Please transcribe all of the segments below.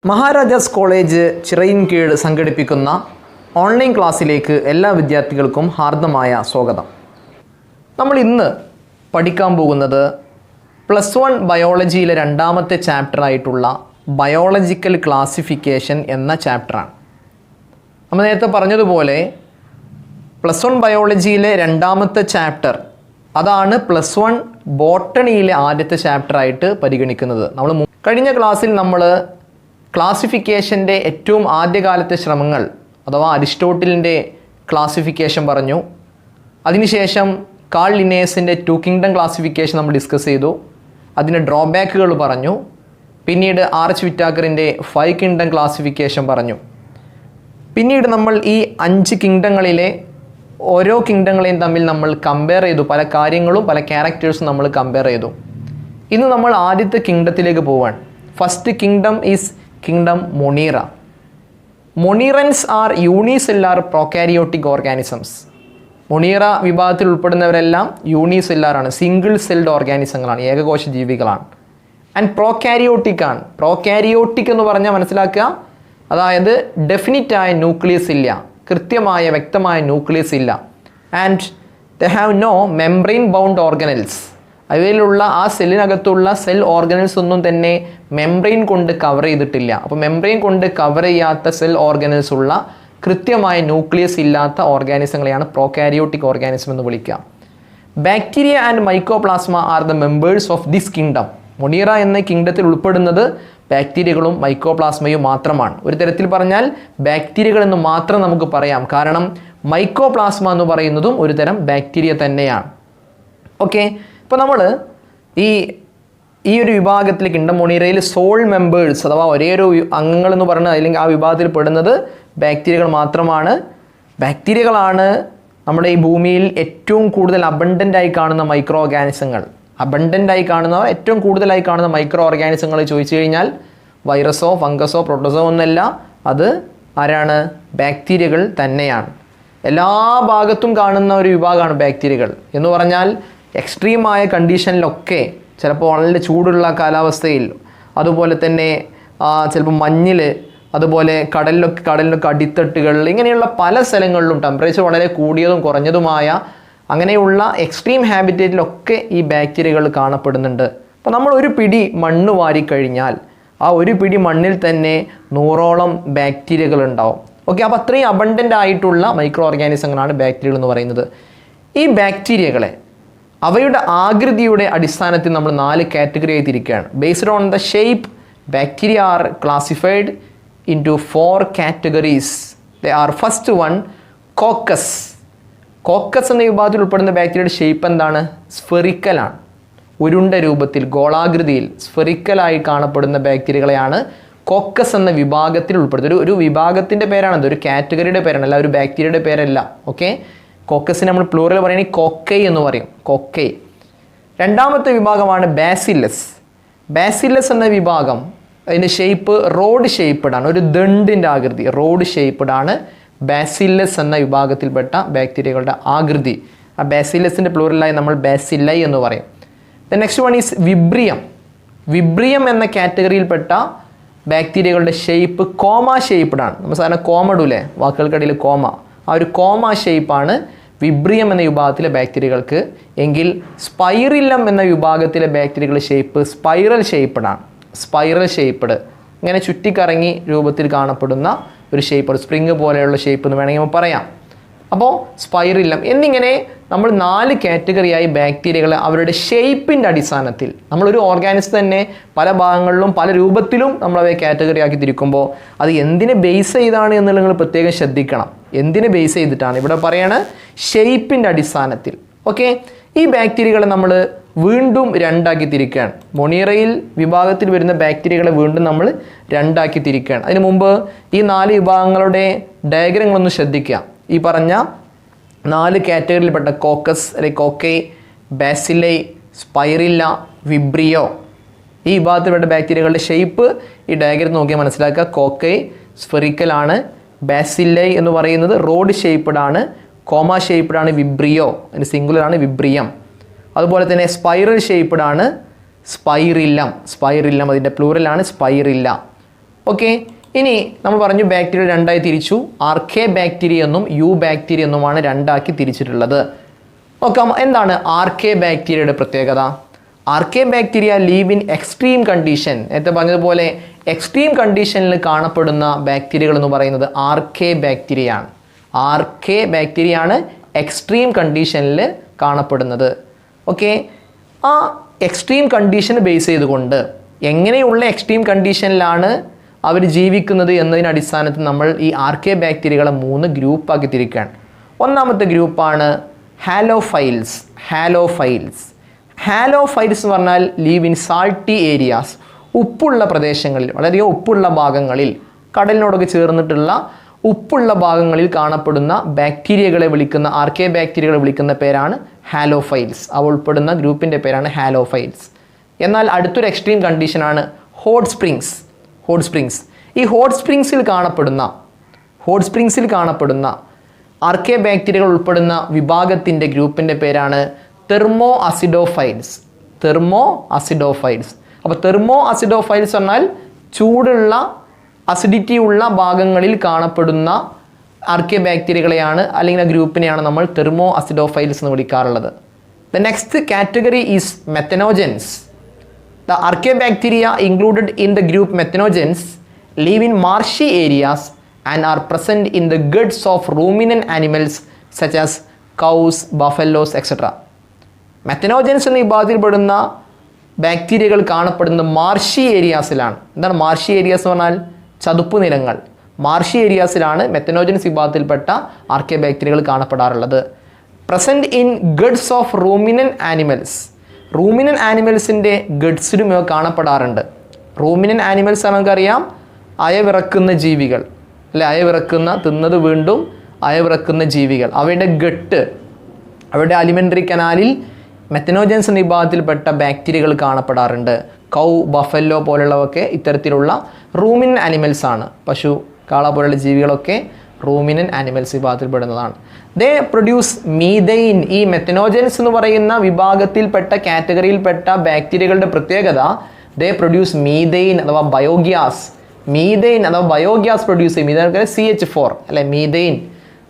Maharajas college Chirayinkeezhu സംഘടിപ്പിക്കുന്ന online ക്ലാസ്സിലേക്ക് എല്ലാ വിദ്യാർത്ഥികൾക്കും ഹാർദമായ സ്വാഗതം. നമ്മൾ ഇന്ന് പഠിക്കാൻ പോകുന്നത് +1 ബയോളജിയിലെ രണ്ടാമത്തെ ചാപ്റ്ററായിട്ടുള്ള ബയോളജിക്കൽ ക്ലാസിഫിക്കേഷൻ എന്ന ചാപ്റ്ററാണ്. നമ്മൾ നേരത്തെ പറഞ്ഞതുപോലെ +1 ബയോളജിയിലെ രണ്ടാമത്തെ ചാപ്റ്റർ അതാണ് +1 ബോട്ടണിയിലെ ആദ്യത്തെ ചാപ്റ്ററായിട്ട് പരിഗണിക്കുന്നത്. നമ്മൾ കഴിഞ്ഞ ക്ലാസ്സിൽ നമ്മൾ ക്ലാസിഫിക്കേഷൻ്റെ ഏറ്റവും ആദ്യകാലത്തെ ശ്രമങ്ങൾ അഥവാ അരിസ്റ്റോട്ടിലിൻ്റെ ക്ലാസിഫിക്കേഷൻ പറഞ്ഞു. അതിനുശേഷം കാൾ ലിനേസിൻ്റെ 2 കിങ്ഡം ക്ലാസിഫിക്കേഷൻ നമ്മൾ ഡിസ്കസ് ചെയ്തു. അതിൻ്റെ ഡ്രോബാക്കുകൾ പറഞ്ഞു. പിന്നീട് ആർച്ച് വിറ്റാക്കറിൻ്റെ 5 കിങ്ഡം ക്ലാസിഫിക്കേഷൻ പറഞ്ഞു. പിന്നീട് നമ്മൾ ഈ 5 കിങ്ഡങ്ങളിലെ ഓരോ കിങ്ഡങ്ങളെയും തമ്മിൽ നമ്മൾ കമ്പയർ ചെയ്തു. പല കാര്യങ്ങളും പല ക്യാരക്ടേഴ്സും നമ്മൾ കമ്പയർ ചെയ്തു. ഇന്ന് നമ്മൾ ആദ്യത്തെ കിങ്ഡത്തിലേക്ക് പോവാൻ. First kingdom is kingdom Monera. Monerans are unicellular prokaryotic organisms. Monera വിഭാഗത്തിൽ ഉൾപ്പെടുന്നവരെല്ലാം യൂണിസെല്ലാറാണ്, സിംഗിൾ സെൽഡ് ഓർഗാനിസങ്ങളാണ്, ഏകകോശ ജീവികളാണ്. ആൻഡ് പ്രോകാരിയോട്ടിക് ആണ്. പ്രോകാരിയോട്ടിക് എന്ന് പറഞ്ഞാൽ മനസ്സിലാക്കുക, അതായത് ഡെഫിനിറ്റായ ന്യൂക്ലിയസ് ഇല്ല, കൃത്യമായ വ്യക്തമായ ന്യൂക്ലിയസ് ഇല്ല. And they have no membrane bound organelles. അവയിലുള്ള ആ സെല്ലിനകത്തുള്ള സെൽ ഓർഗനൽസ് ഒന്നും തന്നെ മെംബ്രെയിൻ കൊണ്ട് കവർ ചെയ്തിട്ടില്ല. അപ്പോൾ മെംബ്രെയിൻ കൊണ്ട് കവർ ചെയ്യാത്ത സെൽ ഓർഗനൽസ് ഉള്ള കൃത്യമായ ന്യൂക്ലിയസ് ഇല്ലാത്ത ഓർഗാനിസങ്ങളെയാണ് പ്രോകാരിയോട്ടിക് ഓർഗാനിസം എന്ന് വിളിക്കുക. Bacteria and mycoplasma are the members of this kingdom. Monera എന്ന കിങ്ഡത്തിൽ ഉൾപ്പെടുന്നത് ബാക്ടീരിയകളും മൈക്കോപ്ലാസ്മയും മാത്രമാണ്. ഒരു തരത്തിൽ പറഞ്ഞാൽ ബാക്ടീരിയകൾ എന്ന് മാത്രം നമുക്ക് പറയാം, കാരണം മൈക്കോപ്ലാസ്മ എന്ന് പറയുന്നതും ഒരു തരം ബാക്ടീരിയ തന്നെയാണ്. ഓക്കെ, ഇപ്പോൾ നമ്മൾ ഈ ഒരു വിഭാഗത്തിൽ കിങ്ഡം മൊണീറയിൽ സോൾ മെമ്പേഴ്സ് അഥവാ ഒരേ ഒരു അംഗങ്ങൾ എന്ന് പറയുന്നത് അല്ലെങ്കിൽ ആ വിഭാഗത്തിൽ പെടുന്നത് ബാക്ടീരിയകൾ മാത്രമാണ്. ബാക്ടീരിയകളാണ് നമ്മുടെ ഈ ഭൂമിയിൽ ഏറ്റവും കൂടുതൽ അബണ്ടൻ്റായി കാണുന്ന മൈക്രോ ഓർഗാനിസങ്ങൾ. അബണ്ടൻ്റായി കാണുന്ന ഏറ്റവും കൂടുതലായി കാണുന്ന മൈക്രോ ഓർഗാനിസങ്ങൾ ചോദിച്ചു കഴിഞ്ഞാൽ വൈറസോ ഫംഗസോ പ്രോട്ടോസോ ഒന്നല്ല, അത് ആരാണ്? ബാക്ടീരിയകൾ തന്നെയാണ്. എല്ലാ ഭാഗത്തും കാണുന്ന ഒരു വിഭാഗമാണ് ബാക്ടീരിയകൾ എന്ന് പറഞ്ഞാൽ എക്സ്ട്രീമായ കണ്ടീഷനിലൊക്കെ, ചിലപ്പോൾ വളരെ ചൂടുള്ള കാലാവസ്ഥയിൽ, അതുപോലെ തന്നെ ചിലപ്പോൾ മഞ്ഞിൽ, അതുപോലെ കടലിലൊക്കെ അടിത്തട്ടുകൾ, ഇങ്ങനെയുള്ള പല സ്ഥലങ്ങളിലും ടെമ്പറേച്ചർ വളരെ കൂടിയതും കുറഞ്ഞതുമായ അങ്ങനെയുള്ള എക്സ്ട്രീം ഹാബിറ്റേറ്റിലൊക്കെ ഈ ബാക്ടീരിയകൾ കാണപ്പെടുന്നുണ്ട്. അപ്പോൾ നമ്മൾ ഒരു പിടി മണ്ണ് വാരിക്കഴിഞ്ഞാൽ ആ ഒരു പിടി മണ്ണിൽ തന്നെ 100ഓളം ബാക്ടീരിയകൾ ഉണ്ടാവും. ഓക്കെ, അപ്പോൾ അത്രയും അബണ്ടൻ്റ് ആയിട്ടുള്ള മൈക്രോ ഓർഗാനിസങ്ങളാണ് ബാക്ടീരിയകൾ എന്ന് പറയുന്നത്. ഈ ബാക്ടീരിയകളെ അവയുടെ ആകൃതിയുടെ അടിസ്ഥാനത്തിൽ നമ്മൾ 4 കാറ്റഗറിയായി തിരിക്കുകയാണ്. Based on the shape, bacteria are classified into 4 categories. They are first one coccus. Coccus എന്ന വിഭാഗത്തിൽ ഉൾപ്പെടുന്ന ബാക്ടീരിയയുടെ ഷേപ്പ് എന്താണ്? സ്ഫെറിക്കലാണ്. ഉരുണ്ട രൂപത്തിൽ, ഗോളാകൃതിയിൽ സ്ഫെറിക്കലായി കാണപ്പെടുന്ന ബാക്ടീരിയകളെയാണ് കോക്കസ് എന്ന വിഭാഗത്തിൽ ഉൾപ്പെടുന്നത്. ഒരു വിഭാഗത്തിൻ്റെ പേരാണത്, ഒരു കാറ്റഗറിയുടെ പേരാണ്, അല്ല ഒരു ബാക്ടീരിയയുടെ പേരല്ല. ഓക്കെ, കോക്കസിന് നമ്മൾ പ്ലൂറൽ പറയുകയാണെങ്കിൽ കോക്കൈ എന്ന് പറയും, കോക്കൈ. രണ്ടാമത്തെ വിഭാഗമാണ് ബാസില്ലസ്. ബാസില്ലസ് എന്ന വിഭാഗം, അതിൻ്റെ ഷേപ്പ് റോഡ് ഷേപ്പ്ഡാണ്, ഒരു ദണ്ടിൻ്റെ ആകൃതി, റോഡ് ഷേപ്പ്ഡാണ് ബാസില്ലസ് എന്ന വിഭാഗത്തിൽപ്പെട്ട ബാക്ടീരിയകളുടെ ആകൃതി. ആ ബാസില്ലസിൻ്റെ പ്ലൂറലായി നമ്മൾ ബാസില്ലൈ എന്ന് പറയും. The next one is vibrium. Vibrium എന്ന കാറ്റഗറിയിൽപ്പെട്ട ബാക്ടീരിയകളുടെ ഷേപ്പ് കോമ ഷേപ്പ്ഡാണ്. നമ്മൾ സാധാരണ കോമ ഇടൂലേ, വാക്കുകൾക്കിടയിൽ കോമ, ആ ഒരു കോമ ഷേപ്പാണ് വിബ്രിയം എന്ന വിഭാഗത്തിലെ ബാക്ടീരിയകൾക്ക്. എങ്കിൽ സ്പൈറില്ലം എന്ന വിഭാഗത്തിലെ ബാക്ടീരിയകളുടെ ഷേപ്പ് സ്പൈറൽ ഷേപ്പ്ഡാണ്. സ്പൈറൽ ഷേപ്പ്ഡ്, ഇങ്ങനെ ചുറ്റിക്കറങ്ങി രൂപത്തിൽ കാണപ്പെടുന്ന ഒരു ഷേപ്പ്, സ്പ്രിങ് പോലെയുള്ള ഷേപ്പ് എന്ന് വേണമെങ്കിൽ നമുക്ക് പറയാം. അപ്പോൾ സ്പൈറില്ലം എന്നിങ്ങനെ നമ്മൾ 4 കാറ്റഗറിയായി ബാക്ടീരിയകളെ അവരുടെ ഷേപ്പിൻ്റെ അടിസ്ഥാനത്തിൽ, നമ്മളൊരു ഓർഗാനിസം തന്നെ പല ഭാഗങ്ങളിലും പല രൂപത്തിലും നമ്മളവയെ കാറ്റഗറി ആക്കി തിരിക്കുമ്പോൾ അത് എന്തിനെ ബേസ് ചെയ്താണ് എന്നുള്ളത് നിങ്ങൾ പ്രത്യേകം ശ്രദ്ധിക്കണം. എന്തിനെ ബേസ് ചെയ്തിട്ടാണ്? ഇവിടെ പറയണ ഷേപ്പിൻ്റെ അടിസ്ഥാനത്തിൽ. ഓക്കെ, ഈ ബാക്ടീരിയകളെ നമ്മൾ വീണ്ടും 2 ആക്കി തിരിക്കുകയാണ്. മൊണീറയിൽ വിഭാഗത്തിൽ വരുന്ന ബാക്ടീരിയകളെ വീണ്ടും നമ്മൾ 2 ആക്കി തിരിക്കുകയാണ്. അതിന് മുമ്പ് ഈ 4 വിഭാഗങ്ങളുടെ ഡയഗ്രങ്ങളൊന്ന് ശ്രദ്ധിക്കുക. ഈ പറഞ്ഞ 4 കാറ്റഗറിയിൽപ്പെട്ട കോക്കസ് അല്ലെങ്കിൽ കോക്കൈ, ബാസില്ലൈ, സ്പൈറില്ല, വിബ്രിയോ, ഈ വിഭാഗത്തിൽപ്പെട്ട ബാക്ടീരിയകളുടെ ഷേപ്പ് ഈ ഡയഗ്രം നോക്കിയാൽ മനസ്സിലാക്കുക. കോക്കൈ സ്ഫെറിക്കലാണ്, ബാസില്ലൈ എന്ന് പറയുന്നത് റോഡ് ഷേപ്പ്ഡാണ്, കോമ ഷേപ്പ്ഡാണ് വിബ്രിയോ, അതിന് സിംഗുലറാണ് വിബ്രിയം. അതുപോലെ തന്നെ സ്പൈറൽ ഷേപ്പ്ഡാണ് സ്പൈറില്ലം, അതിൻ്റെ പ്ലൂറലാണ് സ്പൈറില്ല. ഓക്കെ, ഇനി നമ്മൾ പറഞ്ഞു ബാക്ടീരിയ രണ്ടായി തിരിച്ചു. ആർക്കെ ബാക്ടീരിയ എന്നും യു ബാക്ടീരിയ എന്നുമാണ് രണ്ടാക്കി തിരിച്ചിട്ടുള്ളത്. നോക്കാം എന്താണ് ആർക്കെ ബാക്ടീരിയയുടെ പ്രത്യേകത. Archaebacteria live in extreme condition. നേരത്തെ പറഞ്ഞതുപോലെ എക്സ്ട്രീം കണ്ടീഷനിൽ കാണപ്പെടുന്ന ബാക്ടീരിയകൾ എന്ന് പറയുന്നത് ആർക്കെ ബാക്ടീരിയ ആണ്. ആർക്കെ ബാക്ടീരിയ ആണ് എക്സ്ട്രീം കണ്ടീഷനിൽ കാണപ്പെടുന്നത്. ഓക്കെ, ആ എക്സ്ട്രീം കണ്ടീഷൻ ബേസ് ചെയ്തുകൊണ്ട് എങ്ങനെയുള്ള എക്സ്ട്രീം കണ്ടീഷനിലാണ് അവർ ജീവിക്കുന്നത് എന്നതിന് അടിസ്ഥാനത്തിൽ നമ്മൾ ഈ ആർക്കെ ബാക്ടീരിയകളെ 3 ഗ്രൂപ്പാക്കി തിരിക്കുകയാണ്. ഒന്നാമത്തെ ഗ്രൂപ്പാണ് ഹാലോഫൈൽസ്. ഹാലോഫൈൽസ് എന്ന് പറഞ്ഞാൽ ലീവ് ഇൻ സാൾട്ടി ഏരിയാസ്. ഉപ്പുള്ള പ്രദേശങ്ങളിൽ, വളരെയധികം ഉപ്പുള്ള ഭാഗങ്ങളിൽ, കടലിനോടൊക്കെ ചേർന്നിട്ടുള്ള ഉപ്പുള്ള ഭാഗങ്ങളിൽ കാണപ്പെടുന്ന ബാക്ടീരിയകളെ വിളിക്കുന്ന ആർക്കെ ബാക്ടീരിയകളെ വിളിക്കുന്ന പേരാണ് ഹാലോഫൈൽസ്. അവ ഉൾപ്പെടുന്ന ഗ്രൂപ്പിൻ്റെ പേരാണ് ഹാലോഫൈൽസ്. എന്നാൽ അടുത്തൊരു എക്സ്ട്രീം കണ്ടീഷനാണ് ഹോട്ട് സ്പ്രിങ്സ്. ഈ ഹോട്ട് സ്പ്രിങ്സിൽ കാണപ്പെടുന്ന ആർക്കെ ബാക്ടീരിയകൾ ഉൾപ്പെടുന്ന വിഭാഗത്തിൻ്റെ ഗ്രൂപ്പിൻ്റെ പേരാണ് തെർമോ അസിഡോഫൈൽസ്. അപ്പോൾ തെർമോ അസിഡോഫൈൽസ് പറഞ്ഞാൽ ചൂടുള്ള അസിഡിറ്റി ഉള്ള ഭാഗങ്ങളിൽ കാണപ്പെടുന്ന ആർക്കെ ബാക്ടീരിയകളെയാണ് അല്ലെങ്കിൽ ആ ഗ്രൂപ്പിനെയാണ് നമ്മൾ തെർമോ അസിഡോഫൈൽസ് എന്ന് വിളിക്കാറുള്ളത്. The next category is methanogens. The Archaebacteria included in the group Methanogens live in marshy areas and are present in the guts of ruminant animals such as cows, buffaloes, etc. Methanogens എന്ന വിഭാഗത്തിൽപ്പെടുന്ന ബാക്ടീരിയകൾ കാണപ്പെടുന്ന marshy ഏരിയാസിലാണ്. എന്താണ് marshy areas എന്ന് പറഞ്ഞാൽ? ചതുപ്പ് നിലങ്ങൾ. Marshy ഏരിയാസിലാണ് methanogens വിഭാഗത്തിൽപ്പെട്ട ആർക്കെ ബാക്ടീരിയകൾ കാണപ്പെടാറുള്ളത്. Present in guts of ruminant animals. Ruminant ആനിമൽസിൻ്റെ ഗഡ്സിലും ഇവ കാണപ്പെടാറുണ്ട്. റൂമിനൻ ആനിമൽസ് നമുക്കറിയാം അയവിറക്കുന്ന ജീവികൾ അല്ലെ, അയവിറക്കുന്ന, തിന്നത് വീണ്ടും അയവിറക്കുന്ന ജീവികൾ. അവയുടെ ഗട്ട്, അവയുടെ അലിമെൻ്ററി കനാലിൽ മെത്തനോജൻസ് എന്ന വിഭാഗത്തിൽപ്പെട്ട ബാക്ടീരിയകൾ കാണപ്പെടാറുണ്ട്. കൗ, ബഫല്ലോ പോലുള്ളവയൊക്കെ ഇത്തരത്തിലുള്ള റൂമിനൻ ആനിമൽസ് ആണ്. പശു, കാള പോലുള്ള ജീവികളൊക്കെ റൂമിനൻ ആനിമൽസ് വിഭാഗത്തിൽപ്പെടുന്നതാണ്. They produce methane. ഈ മെത്തനോജൻസ് എന്ന് പറയുന്ന വിഭാഗത്തിൽപ്പെട്ട കാറ്റഗറിയിൽപ്പെട്ട ബാക്ടീരിയകളുടെ പ്രത്യേകത ദേ പ്രൊഡ്യൂസ് മീഥെയിൻ അഥവാ ബയോഗ്യാസ്. ബയോഗ്യാസ് പ്രൊഡ്യൂസ് ചെയ്യും. ഇതൊക്കെ CH4 അല്ലെ, മീഥെയിൻ.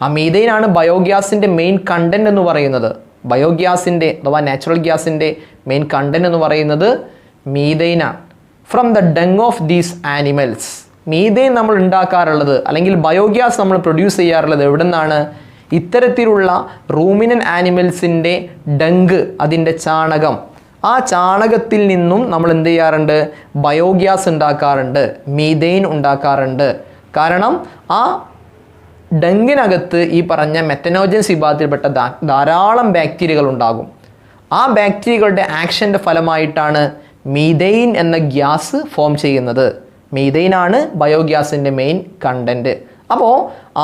ആ മീഥെയിൻ ആണ് ബയോഗ്യാസിൻ്റെ മെയിൻ കണ്ടന്റ് എന്ന് പറയുന്നത്. ബയോഗ്യാസിൻ്റെ അഥവാ നാച്ചുറൽ ഗ്യാസിൻ്റെ മെയിൻ കണ്ടന്റ് എന്ന് പറയുന്നത് മീഥെയിനാണ്. From the dung of these animals. Methane നമ്മൾ ഉണ്ടാക്കാറുള്ളത് അല്ലെങ്കിൽ ബയോഗ്യാസ് നമ്മൾ പ്രൊഡ്യൂസ് ചെയ്യാറുള്ളത് എവിടെ നിന്നാണ്? ഇത്തരത്തിലുള്ള റൂമിനൻ ആനിമൽസിൻ്റെ ഡങ്ക്, അതിൻ്റെ ചാണകം, ആ ചാണകത്തിൽ നിന്നും നമ്മൾ എന്ത് ചെയ്യാറുണ്ട്? ബയോഗ്യാസ് ഉണ്ടാക്കാറുണ്ട്, മീഥെയിൻ ഉണ്ടാക്കാറുണ്ട്. കാരണം ആ ഡങ്കിനകത്ത് ഈ പറഞ്ഞ മെത്തനോജൻസ് വിഭാഗത്തിൽപ്പെട്ട ധാരാളം ബാക്ടീരിയകൾ ഉണ്ടാകും. ആ ബാക്ടീരിയകളുടെ ആക്ഷൻ്റെ ഫലമായിട്ടാണ് മീഥെയിൻ എന്ന ഗ്യാസ് ഫോം ചെയ്യുന്നത്. മീഥെയിനാണ് ബയോഗ്യാസിൻ്റെ മെയിൻ കണ്ടൻറ്റ്. അപ്പോൾ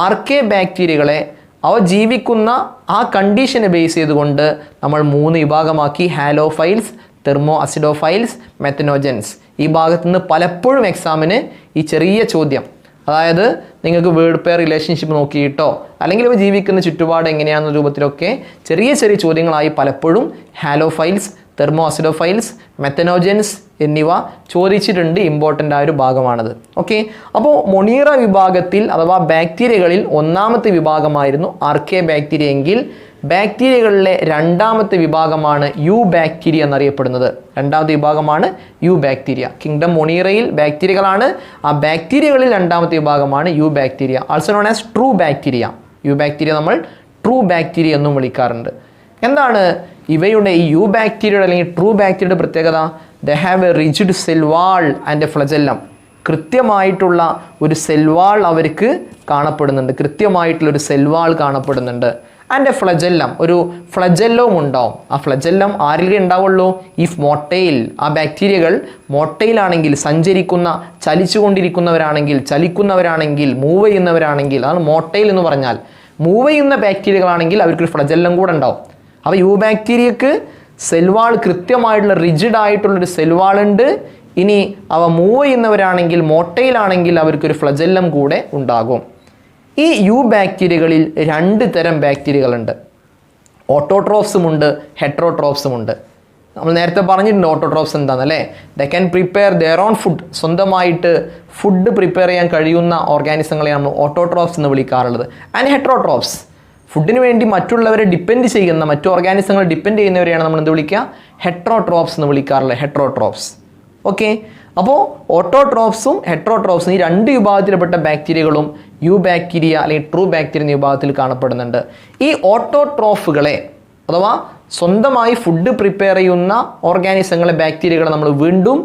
ആർക്കെ ബാക്ടീരിയകളെ അവ ജീവിക്കുന്ന ആ കണ്ടീഷനെ ബേസ് ചെയ്തുകൊണ്ട് നമ്മൾ 3 വിഭാഗമാക്കി. Halophiles, thermoacidophiles, methanogens. ഈ ഭാഗത്തു നിന്ന് പലപ്പോഴും എക്സാമിന് ഈ ചെറിയ ചോദ്യം, അതായത് നിങ്ങൾക്ക് വേർഡ് പെയർ റിലേഷൻഷിപ്പ് നോക്കിയിട്ടോ അല്ലെങ്കിൽ ഇവ ജീവിക്കുന്ന ചുറ്റുപാട് എങ്ങനെയാണെന്ന രൂപത്തിലൊക്കെ ചെറിയ ചെറിയ ചോദ്യങ്ങളായി പലപ്പോഴും ഹാലോഫൈൽസ്, തെർമോ അസിഡോഫൈൽസ്, മെത്തനോജൻസ് എന്നിവ ചോദിച്ചിട്ടുണ്ട്. ഇമ്പോർട്ടൻ്റ് ആയ ഒരു ഭാഗമാണത്. ഓക്കെ, അപ്പോൾ മൊണീറ വിഭാഗത്തിൽ അഥവാ ബാക്ടീരിയകളിൽ ഒന്നാമത്തെ വിഭാഗമായിരുന്നു ആർക്കെ ബാക്ടീരിയ എങ്കിൽ ബാക്ടീരിയകളിലെ രണ്ടാമത്തെ വിഭാഗമാണ് യു ബാക്ടീരിയ എന്നറിയപ്പെടുന്നത്. രണ്ടാമത്തെ വിഭാഗമാണ് യു ബാക്ടീരിയ. കിങ്ഡം മൊണീറയിൽ ബാക്ടീരിയകളാണ്. ആ ബാക്ടീരിയകളിൽ രണ്ടാമത്തെ വിഭാഗമാണ് eubacteria, also known as true bacteria. Eubacteria നമ്മൾ ട്രൂ ബാക്ടീരിയ എന്നും വിളിക്കാറുണ്ട്. എന്താണ് ഇവയുടെ ഈ യു ബാക്ടീരിയയുടെ അല്ലെങ്കിൽ ട്രൂ ബാക്ടീരിയയുടെ പ്രത്യേകത? They have a rigid cell wall and a flagellum. കൃത്യമായിട്ടുള്ള ഒരു സെൽ വാൾ അവർക്ക് കാണപ്പെടുന്നുണ്ട്. കൃത്യമായിട്ടുള്ളൊരു സെൽ വാൾ കാണപ്പെടുന്നുണ്ട്. ആൻഡ് എ ഫ്ലജെല്ലം, ഒരു ഫ്ലജെല്ലവും ഉണ്ടാവും. ആ ഫ്ലജെല്ലം ആരിൽ ഉണ്ടാവുള്ളൂ? If motile. ആ ബാക്ടീരിയകൾ മൊട്ടൈലാണെങ്കിൽ, സഞ്ചരിക്കുന്ന, ചലിക്കുന്നവരാണെങ്കിൽ, മൂവ് ചെയ്യുന്നവരാണെങ്കിൽ, അതാണ് മൊട്ടൈൽ എന്ന് പറഞ്ഞാൽ. മൂവ് ചെയ്യുന്ന ബാക്ടീരിയകളാണെങ്കിൽ അവർക്കൊരു ഫ്ലജെല്ലം കൂടെ ഉണ്ടാവും. അപ്പോൾ യു ബാക്ടീരിയക്ക് സെൽവാൾ, കൃത്യമായിട്ടുള്ള റിജിഡ് ആയിട്ടുള്ളൊരു സെൽവാൾ ഉണ്ട്. ഇനി അവ മൂവ് ചെയ്യുന്നവരാണെങ്കിൽ, മൊട്ടൈലാണെങ്കിൽ അവർക്കൊരു ഫ്ലജെല്ലം കൂടെ ഉണ്ടാകും. ഈ യു ബാക്ടീരിയകളിൽ 2 തരം ബാക്ടീരിയകളുണ്ട്. ഓട്ടോട്രോഫ്സും ഉണ്ട്, ഹെട്രോട്രോഫ്സും ഉണ്ട്. നമ്മൾ നേരത്തെ പറഞ്ഞിട്ടുണ്ട് ഓട്ടോട്രോഫ്സ് എന്താണെന്നല്ലേ. They can prepare their own food. സ്വന്തമായിട്ട് ഫുഡ് പ്രിപ്പയർ ചെയ്യാൻ കഴിയുന്ന ഓർഗാനിസങ്ങളെയാണ് നമ്മൾ ഓട്ടോട്രോഫ്സ് എന്ന് വിളിക്കാറുള്ളത്. ആൻഡ് ഹെട്രോട്രോഫ്സ്, ഫുഡിന് വേണ്ടി മറ്റുള്ളവരെ ഡിപ്പെൻഡ് ചെയ്യുന്ന, മറ്റു ഓർഗാനിസങ്ങൾ ഡിപ്പെൻഡ് ചെയ്യുന്നവരെയാണ് നമ്മൾ എന്ത് വിളിക്കുക? ഹെട്രോട്രോഫ്സ് എന്ന് വിളിക്കാറുള്ളത്. ഹെട്രോട്രോഫ്സ്. ഓക്കെ, അപ്പോൾ ഓട്ടോട്രോഫ്സും ഹെട്രോട്രോഫ്സും ഈ രണ്ട് വിഭാഗത്തിൽപ്പെട്ട ബാക്ടീരിയകളും യു ബാക്ടീരിയ അല്ലെങ്കിൽ ട്രൂ ബാക്ടീരിയ എന്ന വിഭാഗത്തിൽ കാണപ്പെടുന്നുണ്ട്. ഈ ഓട്ടോട്രോഫുകളെ അഥവാ സ്വന്തമായി ഫുഡ് പ്രിപ്പയർ ചെയ്യുന്ന ഓർഗാനിസങ്ങളെ, ബാക്ടീരിയകളെ നമ്മൾ വീണ്ടും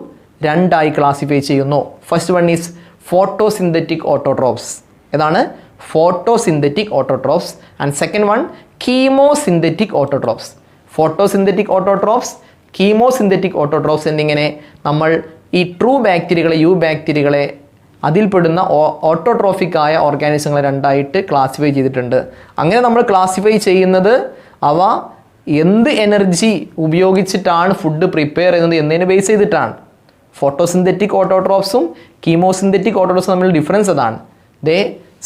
രണ്ടായി ക്ലാസിഫൈ ചെയ്യുന്നു. First one is photosynthetic autotrophs. ഏതാണ്? Photosynthetic autotrophs. And second one chemosynthetic autotrophs. Photosynthetic autotrophs, chemosynthetic autotrophs എന്നിങ്ങനെ നമ്മൾ ഈ ട്രൂ ബാക്ടീരിയകളെ, യു ബാക്ടീരിയകളെ അതിൽപ്പെടുന്ന ഓട്ടോട്രോഫിക് ആയ ഓർഗാനിസങ്ങളെ രണ്ടായിട്ട് ക്ലാസിഫൈ ചെയ്തിട്ടുണ്ട്. അങ്ങനെ നമ്മൾ ക്ലാസിഫൈ ചെയ്യുന്നത് അവ എന്ത് എനർജി ഉപയോഗിച്ചിട്ടാണ് ഫുഡ് പ്രിപ്പയർ ചെയ്യുന്നത് എന്നതിനെ ബേസ് ചെയ്തിട്ടാണ്. ഫോട്ടോസിന്തറ്റിക് ഓട്ടോട്രോഫ്സും കീമോസിന്തറ്റിക് ഓട്ടോട്രോഫ്സും തമ്മിലുള്ള ഡിഫറൻസ് അതാണ്. ദേ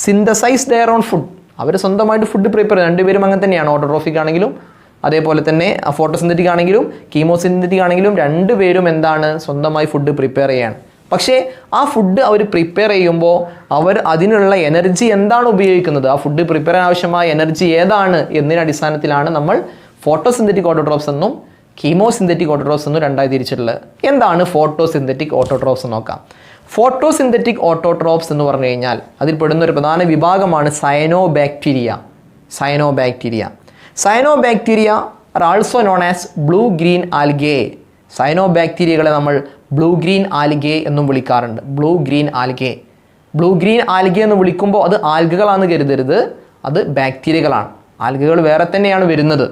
സിന്തസൈസ് ദെയർ ഓൺ ഫുഡ്. അവർ സ്വന്തമായിട്ട് ഫുഡ് പ്രിപ്പയർ, രണ്ടുപേരും അങ്ങനെ തന്നെയാണ്. ഓട്ടോട്രോഫിക് ആണെങ്കിലും അതേപോലെ തന്നെ ഫോട്ടോസിന്തറ്റിക് ആണെങ്കിലും കീമോസിന്തറ്റിക് ആണെങ്കിലും രണ്ടുപേരും എന്താണ്? സ്വന്തമായി ഫുഡ് പ്രിപ്പയർ ചെയ്യാണ്. പക്ഷേ ആ ഫുഡ് അവർ പ്രിപ്പയർ ചെയ്യുമ്പോൾ അവർ അതിനുള്ള എനർജി എന്താണ് ഉപയോഗിക്കുന്നത്, ആ ഫുഡ് പ്രിപ്പയർ ചെയ്യാൻ ആവശ്യമായ എനർജി ഏതാണ് എന്നതിൻ്റെ അടിസ്ഥാനത്തിലാണ് നമ്മൾ ഫോട്ടോസിന്തറ്റിക് ഓട്ടോട്രോഫ്സ് എന്നും കീമോസിന്തറ്റിക് ഓട്ടോട്രോഫ്സ് എന്നും രണ്ടായി തിരിച്ചിട്ടുള്ളത്. എന്താണ് ഫോട്ടോസിന്തറ്റിക് ഓട്ടോട്രോഫ്സ് എന്ന് നോക്കാം. ഫോട്ടോസിന്തറ്റിക് ഓട്ടോട്രോഫ്സ് എന്ന് പറഞ്ഞു കഴിഞ്ഞാൽ അതിൽപ്പെടുന്ന ഒരു പ്രധാന വിഭാഗമാണ് cyanobacteria. Cyanobacteria are also known as blue green algae. സയനോബാക്ടീരിയകളെ നമ്മൾ ബ്ലൂ ഗ്രീൻ ആൽഗേ എന്നും വിളിക്കാറുണ്ട്. ബ്ലൂ ഗ്രീൻ ആൽഗേ എന്ന് വിളിക്കുമ്പോൾ അത് ആൽഗകളാണെന്ന് കരുതരുത്, അത് ബാക്ടീരിയകളാണ്. ആൽഗകൾ വേറെ തന്നെയാണ് വരുന്നത്.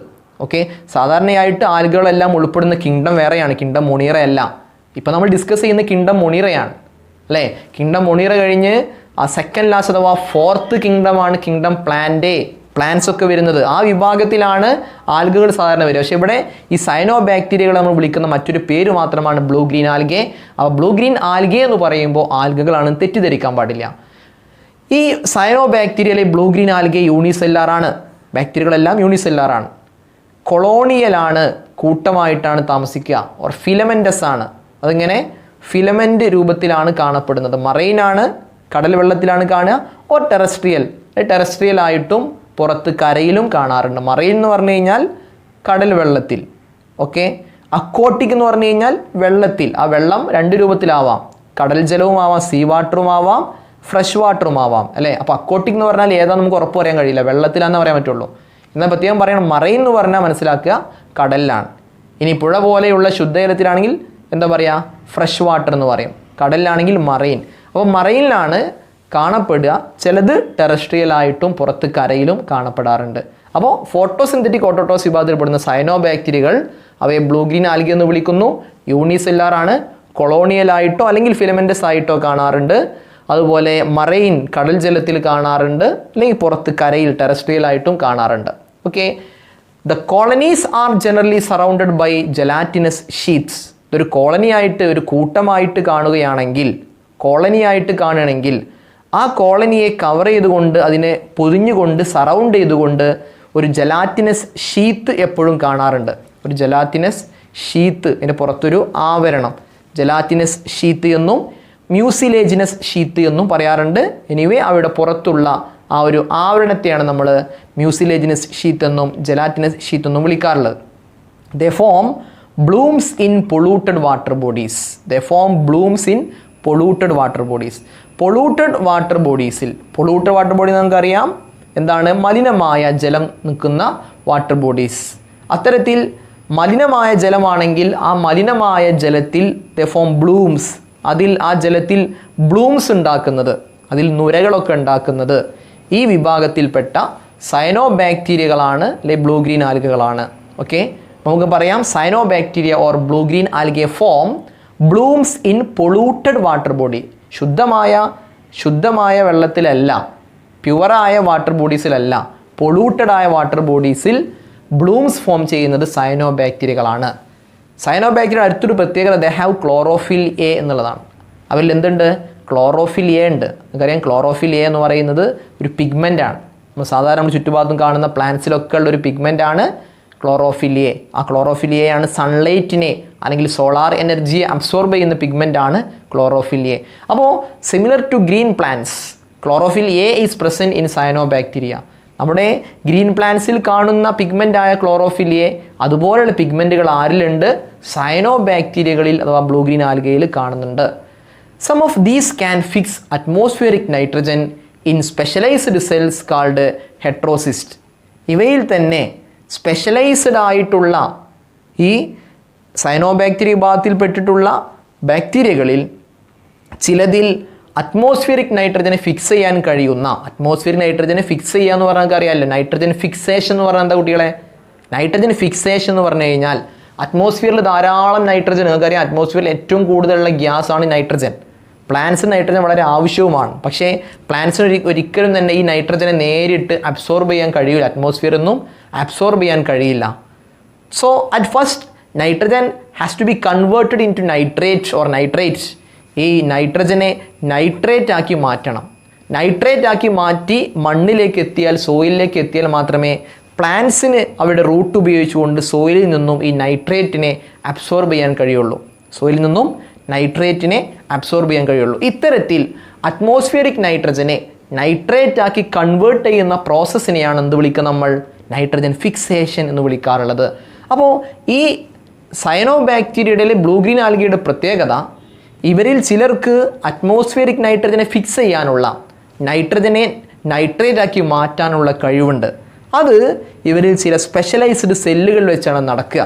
ഓക്കെ, സാധാരണയായിട്ട് ആൽഗകളെല്ലാം ഉൾപ്പെടുന്ന കിങ്ഡം വേറെയാണ്, കിങ്ഡം മൊണീറ അല്ല. ഇപ്പം നമ്മൾ ഡിസ്കസ് ചെയ്യുന്ന കിങ്ഡം മൊണീറയാണ് അല്ലേ. കിങ്ഡം മൊണീറ കഴിഞ്ഞ് ആ സെക്കൻഡ് ലാസ്റ്റ് അഥവാ ഫോർത്ത് കിങ്ഡമാണ് കിങ്ഡം പ്ലാന്റ്സ് ഒക്കെ വരുന്നത്. ആ വിഭാഗത്തിലാണ് ആൽഗകൾ സാധാരണ വരിക. പക്ഷേ ഇവിടെ ഈ സൈനോ ബാക്ടീരിയകളെ നമ്മൾ വിളിക്കുന്ന മറ്റൊരു പേര് മാത്രമാണ് ബ്ലൂ ഗ്രീൻ ആൽഗേ. അപ്പോൾ ബ്ലൂ ഗ്രീൻ ആൽഗേ എന്ന് പറയുമ്പോൾ ആൽഗകളാണ്, തെറ്റിദ്ധരിക്കാൻ പാടില്ല. ഈ സൈനോ ബാക്ടീരിയയിലെ ബ്ലൂ ഗ്രീൻ ആൽഗേ യൂണിസെല്ലാറാണ്. ബാക്ടീരിയകളെല്ലാം യൂണിസെല്ലാറാണ്. കൊളോണിയലാണ്, കൂട്ടമായിട്ടാണ് താമസിക്കുക. ഓർ ഫിലമെൻറ്റസ് ആണ്, അതിങ്ങനെ ഫിലമെൻ്റ് രൂപത്തിലാണ് കാണപ്പെടുന്നത്. മറൈനാണ്, കടൽ വെള്ളത്തിലാണ് കാണുക. ഓർ ടെറസ്ട്രിയൽ ആയിട്ടും പുറത്ത് കരയിലും കാണാറുണ്ട്. മറൈൻ എന്ന് പറഞ്ഞു കഴിഞ്ഞാൽ കടൽ വെള്ളത്തിൽ. ഓക്കെ, അക്വാട്ടിക് എന്ന് പറഞ്ഞു കഴിഞ്ഞാൽ വെള്ളത്തിൽ. ആ വെള്ളം രണ്ട് രൂപത്തിലാവാം, കടൽ ജലവും ആവാം, സീ വാട്ടറും ആവാം, ഫ്രഷ് വാട്ടറും ആവാം അല്ലേ. അപ്പോൾ അക്വാട്ടിക് എന്ന് പറഞ്ഞാൽ ഏതാ നമുക്ക് ഉറപ്പ് പറയാൻ കഴിയില്ല, വെള്ളത്തിലാണെന്ന് പറയാൻ പറ്റുള്ളൂ. എന്നാൽ പ്രത്യേകം പറയണം, മറൈൻ എന്ന് പറഞ്ഞാൽ മനസ്സിലാക്കുക കടലിലാണ്. ഇനി പുഴ പോലെയുള്ള ശുദ്ധജലത്തിലാണെങ്കിൽ എന്താ പറയുക? ഫ്രഷ് വാട്ടർ എന്ന് പറയും. കടലിലാണെങ്കിൽ മറൈൻ. അപ്പോൾ മറൈനിലാണ് കാണപ്പെടുക. ചിലത് ടെറസ്ട്രിയൽ ആയിട്ടും പുറത്ത് കരയിലും കാണപ്പെടാറുണ്ട്. അപ്പോൾ ഫോട്ടോസിന്തറ്റിക് ഓട്ടോട്രോഫ്സ് വിഭാഗത്തിൽപ്പെടുന്ന സയനോ ബാക്ടീരിയകൾ അവയെ ബ്ലൂ ഗ്രീൻ ആൽഗേ എന്ന് വിളിക്കുന്നു. യൂണിസെല്ലാറാണ്, കൊളോണിയലായിട്ടോ അല്ലെങ്കിൽ ഫിലമെൻറ്റസ് ആയിട്ടോ കാണാറുണ്ട്. അതുപോലെ മറൈൻ കടൽ ജലത്തിൽ കാണാറുണ്ട്, അല്ലെങ്കിൽ പുറത്ത് കരയിൽ ടെറസ്ട്രിയൽ ആയിട്ടും കാണാറുണ്ട്. Okay, the colonies are generally surrounded by gelatinous sheets. ഇതൊരു കോളനിയായിട്ട്, ഒരു കൂട്ടമായിട്ട് കാണുകയാണെങ്കിൽ, ആ കോളനിയെ കവർ ചെയ്തുകൊണ്ട്, അതിനെ പൊതിഞ്ഞുകൊണ്ട്, സറൗണ്ട് ചെയ്തുകൊണ്ട് ഒരു ജലാറ്റിനസ് ഷീത്ത് എപ്പോഴും കാണാറുണ്ട്. ഒരു ജലാറ്റിനസ് ഷീത്ത്, ഇതിന് പുറത്തൊരു ആവരണം, ജലാറ്റിനസ് ഷീത്ത് എന്നും മ്യൂസിലേജിനസ് ഷീത്ത് എന്നും പറയാറുണ്ട്. എനിവേ അവയുടെ പുറത്തുള്ള ആ ഒരു ആവരണത്തെയാണ് നമ്മൾ മ്യൂസിലേജിനസ് ഷീത്ത് എന്നും ജലാറ്റിനസ് ഷീത്ത് എന്നും വിളിക്കാറുള്ളത്. They form blooms in polluted water bodies. Polluted water ബോഡീസിൽ നമുക്കറിയാം എന്താണ്? മലിനമായ ജലം നിൽക്കുന്ന വാട്ടർ ബോഡീസ്. അത്തരത്തിൽ മലിനമായ ജലമാണെങ്കിൽ ആ മലിനമായ ജലത്തിൽ ദേ ഫോം ബ്ലൂംസ്. ആ ജലത്തിൽ ബ്ലൂംസ് ഉണ്ടാക്കുന്നത്, അതിൽ നുരകളൊക്കെ ഉണ്ടാക്കുന്നത് ഈ വിഭാഗത്തിൽപ്പെട്ട സയനോ ബാക്ടീരിയകളാണ്, അല്ലെ ബ്ലൂ ഗ്രീൻ ആൽഗകളാണ്. ഓക്കെ, നമുക്ക് പറയാം cyanobacteria or blue green algae form blooms in polluted water body. ശുദ്ധമായ വെള്ളത്തിലല്ല, പ്യുവറായ വാട്ടർ ബോഡീസിലല്ല, പൊളൂട്ടഡായ വാട്ടർ ബോഡീസിൽ ബ്ലൂംസ് ഫോം ചെയ്യുന്നത് സയനോ ബാക്ടീരിയകളാണ്. സയനോ ബാക്ടീരിയ അടുത്തൊരു പ്രത്യേകത, ദേ ഹാവ് ക്ലോറോഫിൽ എ എന്നുള്ളതാണ്. അവരിൽ എന്തുണ്ട്? ക്ലോറോഫിൽ എ ഉണ്ട്. നമുക്കറിയാം ക്ലോറോഫിൽ എ എന്ന് പറയുന്നത് ഒരു പിഗ്മെൻ്റാണ്. നമ്മൾ സാധാരണ ചുറ്റുഭാഗത്തും കാണുന്ന പ്ലാന്റ്സിലൊക്കെ ഉള്ള ഒരു പിഗ്മെൻ്റാണ് ക്ലോറോഫില്ലിയെ. ആ ക്ലോറോഫില്ലിയെയാണ് സൺലൈറ്റിനെ അല്ലെങ്കിൽ സോളാർ എനർജിയെ അബ്സോർബ് ചെയ്യുന്ന പിഗ്മെൻ്റ് ആണ് ക്ലോറോഫില്ലിയെ. അപ്പോൾ similar to green plants, chlorophyll a is present in cyanobacteria. നമ്മുടെ ഗ്രീൻ പ്ലാന്റ്സിൽ കാണുന്ന പിഗ്മെൻ്റായ ക്ലോറോഫില്ലിയെ അതുപോലെയുള്ള പിഗ്മെൻറ്റുകൾ ആരിലുണ്ട്? സയനോബാക്ടീരിയകളിൽ അഥവാ ബ്ലൂ ഗ്രീൻ ആൽഗയിൽ കാണുന്നുണ്ട്. Some of these can fix atmospheric nitrogen in specialised cells called heterocyst. ഇവയിൽ തന്നെ സ്പെഷ്യലൈസ്ഡ് ആയിട്ടുള്ള ഈ സയനോബാക്ടീരിയ വിഭാഗത്തിൽപ്പെട്ടിട്ടുള്ള ബാക്ടീരിയകളിൽ ചിലതിൽ അറ്റ്മോസ്ഫിയറിക് നൈട്രജനെ ഫിക്സ് ചെയ്യാൻ കഴിയുന്ന, അറ്റ്മോസ്ഫിയറിക് നൈട്രജനെ ഫിക്സ് ചെയ്യുക എന്ന് പറഞ്ഞാൽ നമുക്ക് അറിയാമല്ലോ, നൈട്രജൻ ഫിക്സേഷൻ എന്ന് പറഞ്ഞാൽ എന്താ കുട്ടികളെ? നൈട്രജൻ ഫിക്സേഷൻ എന്ന് പറഞ്ഞു കഴിഞ്ഞാൽ അറ്റ്മോസ്ഫിയറിൽ ധാരാളം നൈട്രജൻ, നിങ്ങൾക്കറിയാം അറ്റ്മോസ്ഫിയറിൽ ഏറ്റവും കൂടുതലുള്ള ഗ്യാസ് ആണ് നൈട്രജൻ. പ്ലാന്റ്സിന് നൈട്രജൻ വളരെ ആവശ്യവുമാണ്. പക്ഷേ പ്ലാന്റ്സിന് ഒരിക്കലും തന്നെ ഈ നൈട്രജനെ നേരിട്ട് അബ്സോർബ് ചെയ്യാൻ കഴിയില്ല, അറ്റ്മോസ്ഫിയറിൽ നിന്നും അബ്സോർബ് ചെയ്യാൻ കഴിയില്ല. So at first nitrogen has to be converted into nitrate or nitrate. ഈ നൈട്രജനെ നൈട്രേറ്റ് ആക്കി മാറ്റണം. നൈട്രേറ്റ് ആക്കി മാറ്റി മണ്ണിലേക്ക് എത്തിയാൽ, സോയിലിലേക്ക് എത്തിയാൽ മാത്രമേ പ്ലാന്റ്സിന് അവരുടെ റൂട്ട് ഉപയോഗിച്ചുകൊണ്ട് സോയിലിൽ നിന്നും ഈ നൈട്രേറ്റിനെ അബ്സോർബ് ചെയ്യാൻ കഴിയുള്ളൂ. സോയിലിൽ നിന്നും നൈട്രേറ്റിനെ അബ്സോർബ് ചെയ്യാൻ കഴിയുള്ളൂ. ഇത്തരത്തിൽ അറ്റ്മോസ്ഫിയറിക് നൈട്രജനെ നൈട്രേറ്റ് ആക്കി കൺവേർട്ട് ചെയ്യുന്ന പ്രോസസ്സിനെയാണ് എന്ത് വിളിക്കുക നമ്മൾ? നൈട്രജൻ ഫിക്സേഷൻ എന്ന് വിളിക്കാറുള്ളത്. അപ്പോൾ ഈ സയനോബാക്ടീരിയയുടെ ബ്ലൂ ഗ്രീൻ ആൽഗയുടെ പ്രത്യേകത, ഇവരിൽ ചിലർക്ക് അറ്റ്മോസ്ഫിയറിക് നൈട്രജനെ ഫിക്സ് ചെയ്യാനുള്ള, നൈട്രജനെ നൈട്രേറ്റ് ആക്കി മാറ്റാനുള്ള കഴിവുണ്ട്. അത് ഇവരിൽ ചില സ്പെഷ്യലൈസ്ഡ് സെല്ലുകൾ വെച്ചാണ് നടക്കുക.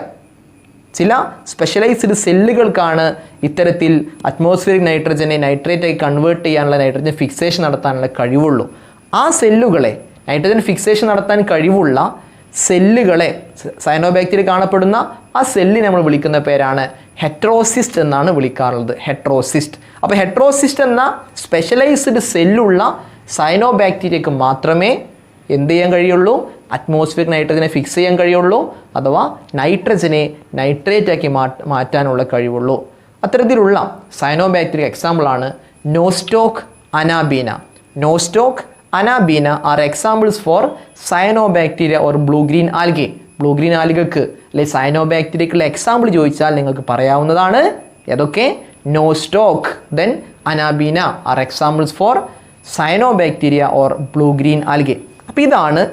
ചില സ്പെഷ്യലൈസ്ഡ് സെല്ലുകൾക്കാണ് ഇത്തരത്തിൽ അറ്റ്മോസ്ഫിയറിക് നൈട്രജനെ നൈട്രേറ്റായി കൺവേർട്ട് ചെയ്യാനുള്ള, നൈട്രജൻ ഫിക്സേഷൻ നടത്താനുള്ള കഴിവുള്ളൂ. ആ സെല്ലുകളെ, നൈട്രജൻ ഫിക്സേഷൻ നടത്താൻ കഴിവുള്ള സെല്ലുകളെ, സയനോബാക്ടീരിയ കാണപ്പെടുന്ന ആ സെല്ലിനെ നമ്മൾ വിളിക്കുന്ന പേരാണ് ഹെട്രോസിസ്റ്റ് എന്നാണ് വിളിക്കാറുള്ളത്. ഹെട്രോസിസ്റ്റ്. അപ്പോൾ ഹെട്രോസിസ്റ്റ് എന്ന സ്പെഷ്യലൈസ്ഡ് സെല്ലുള്ള സയനോബാക്ടീരിയക്ക് മാത്രമേ എന്ത് ചെയ്യാൻ കഴിയുള്ളൂ? അറ്റ്മോസ്ഫിയറിക് നൈട്രജനെ ഫിക്സ് ചെയ്യാൻ കഴിയുള്ളൂ, അഥവാ നൈട്രജനെ നൈട്രേറ്റ് ആക്കി മാറ്റാനുള്ള കഴിവുള്ളൂ. അത്തരത്തിലുള്ള സയനോബാക്ടീരിയ എക്സാമ്പിളാണ് Nostoc, Anabaena. Nostoc, Anabaena are examples for cyanobacteria or blue green algae. Blue green ആൽഗക്ക് അല്ലെ സയനോബാക്ടീരിയക്കുള്ള എക്സാമ്പിൾ ചോദിച്ചാൽ നിങ്ങൾക്ക് പറയാവുന്നതാണ് ഏതൊക്കെ? Nostoc, then Anabaena are examples for cyanobacteria or blue green algae. അപ്പോൾ ഇതാണ്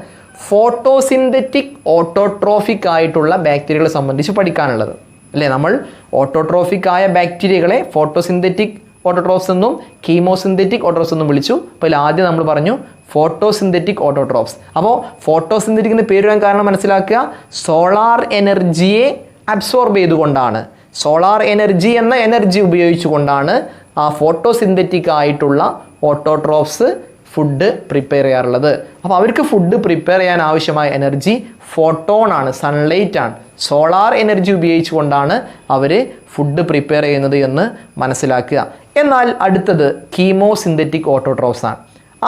ഫോട്ടോസിന്തറ്റിക് ഓട്ടോട്രോഫിക് ആയിട്ടുള്ള ബാക്ടീരിയകളെ സംബന്ധിച്ച് പഠിക്കാനുള്ളത് അല്ലേ. നമ്മൾ ഓട്ടോട്രോഫിക് ആയ ബാക്ടീരിയകളെ ഫോട്ടോസിന്തറ്റിക് ഓട്ടോട്രോഫ്സ് എന്നും കീമോസിന്തറ്റിക് ഓട്ടോട്രോഫ്സ് എന്നും വിളിച്ചു. അപ്പോൾ ആദ്യം നമ്മൾ പറഞ്ഞു ഫോട്ടോസിന്തറ്റിക് ഓട്ടോട്രോഫ്സ്. അപ്പോൾ ഫോട്ടോസിന്തറ്റിക് എന്ന് പേര് വരാൻ കാരണം മനസ്സിലാക്കുക, സോളാർ എനർജിയെ അബ്സോർബ് ചെയ്തുകൊണ്ടാണ്, സോളാർ എനർജി എന്ന എനർജി ഉപയോഗിച്ചുകൊണ്ടാണ് ആ ഫോട്ടോസിന്തറ്റിക് ആയിട്ടുള്ള ഓട്ടോട്രോഫ്സ് ഫുഡ് പ്രിപ്പയർ ചെയ്യാറുള്ളത്. അപ്പോൾ അവർക്ക് ഫുഡ് പ്രിപ്പയർ ചെയ്യാൻ ആവശ്യമായ എനർജി ഫോട്ടോൺ ആണ്, സൺലൈറ്റ് ആണ്. സോളാർ എനർജി ഉപയോഗിച്ചുകൊണ്ടാണ് അവർ ഫുഡ് പ്രിപ്പയർ ചെയ്യുന്നത് എന്ന് മനസ്സിലാക്കുക. എന്നാൽ അടുത്തത് കീമോസിന്തറ്റിക് ഓട്ടോട്രോഫ്സ് ആണ്.